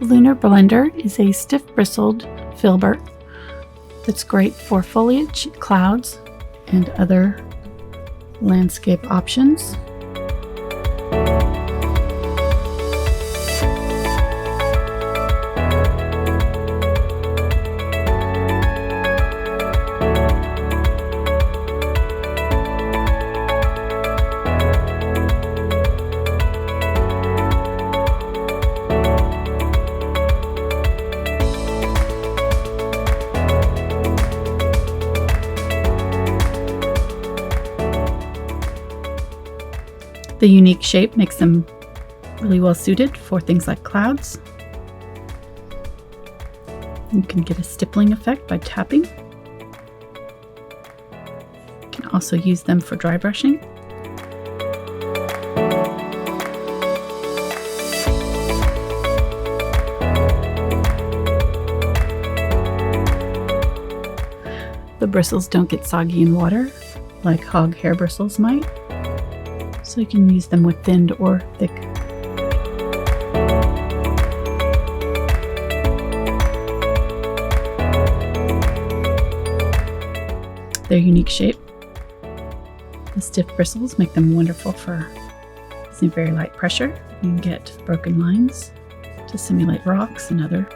Lunar Blender is a stiff-bristled filbert that's great for foliage, clouds, and other landscape options. The unique shape makes them really well suited for things like clouds. You can get a stippling effect by tapping. You can also use them for dry brushing. The bristles don't get soggy in water like hog hair bristles might, so you can use them with thinned or thick. Their unique shape, the stiff bristles make them wonderful for using very light pressure. You can get broken lines to simulate rocks and other